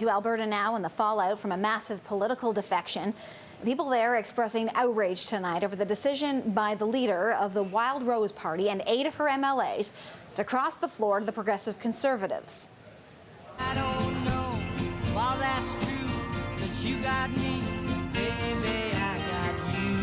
to Alberta now in the fallout from a massive political defection. People there expressing outrage tonight over the decision by the leader of the Wildrose party and 8 of her MLAs to cross the floor to the Progressive Conservatives. I don't know all that's true, 'cause you got me, baby, I got you.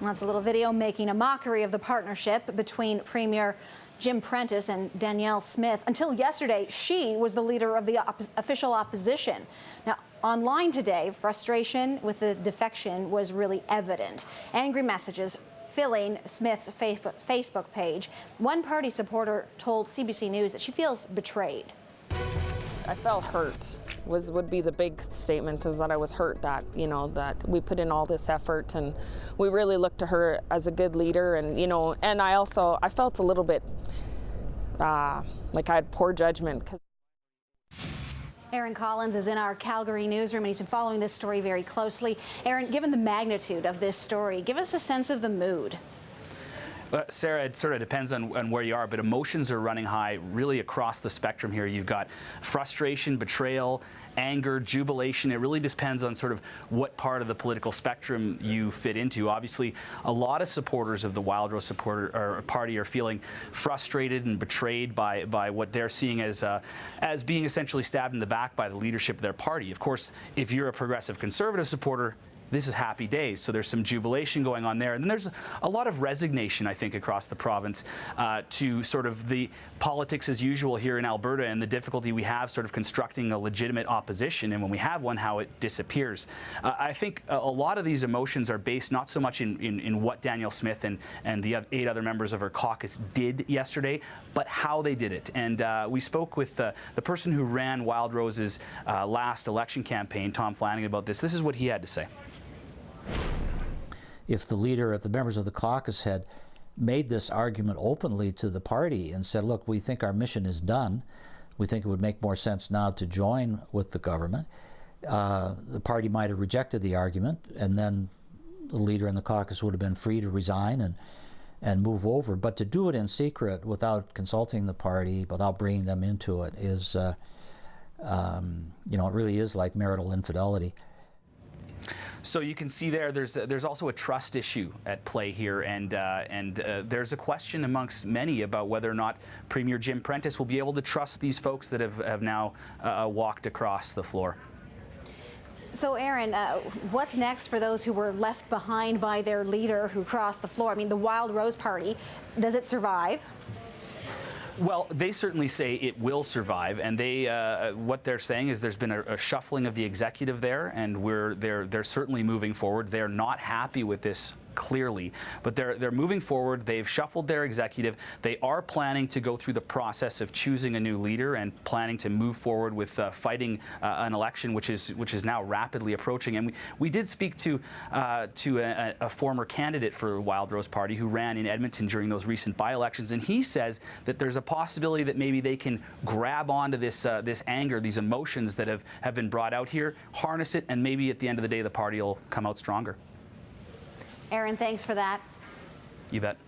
That's a little video making a mockery of the partnership between Premier Jim Prentice and Danielle Smith. Until yesterday, she was the leader of the official opposition. Now, online today, frustration with the defection was really evident. Angry messages filling Smith's Facebook page. One party supporter told CBC News that she feels betrayed. I felt hurt would be the big statement, is that I was hurt that, that we put in all this effort and we really looked to her as a good leader, and, and I felt a little bit like I had poor judgment. Aaron Collins is in our Calgary newsroom, and he's been following this story very closely. Aaron, given the magnitude of this story, give us a sense of the mood. Sarah, it sort of depends on where you are, but emotions are running high really across the spectrum here. You've got frustration, betrayal, anger, jubilation. It really depends on sort of what part of the political spectrum you fit into. Obviously, a lot of supporters of the Wildrose party are feeling frustrated and betrayed by what they're seeing as being essentially stabbed in the back by the leadership of their party. Of course, if you're a progressive conservative supporter, this is happy days, so there's some jubilation going on there. And then there's a lot of resignation, I think, across the province to sort of the politics as usual here in Alberta and the difficulty we have sort of constructing a legitimate opposition, and when we have one, how it disappears. I think a lot of these emotions are based not so much in what Danielle Smith and the 8 other members of her caucus did yesterday, but how they did it. And we spoke with the person who ran Wildrose's last election campaign, Tom Flanagan, about this. This is what he had to say. If the members of the caucus had made this argument openly to the party and said, look, we think our mission is done, we think it would make more sense now to join with the government, the party might have rejected the argument, and then the leader in the caucus would have been free to resign and move over. But to do it in secret without consulting the party, without bringing them into it, is, it really is like marital infidelity. So you can see there's also a trust issue at play here, and there's a question amongst many about whether or not Premier Jim Prentice will be able to trust these folks that have now walked across the floor. So, Aaron, what's next for those who were left behind by their leader who crossed the floor? I mean, the Wildrose party, does it survive? Well, they certainly say it will survive, and what they're saying is there's been a shuffling of the executive there, and they're certainly moving forward. They're not happy with this, clearly, but they're moving forward. They've shuffled their executive. They are planning to go through the process of choosing a new leader and planning to move forward with fighting an election which is now rapidly approaching. And we did speak to a former candidate for the Wildrose party who ran in Edmonton during those recent by-elections, and he says that there's a possibility that maybe they can grab onto this anger, these emotions that have been brought out here, harness it, and maybe at the end of the day the party will come out stronger. Aaron, thanks for that. You bet.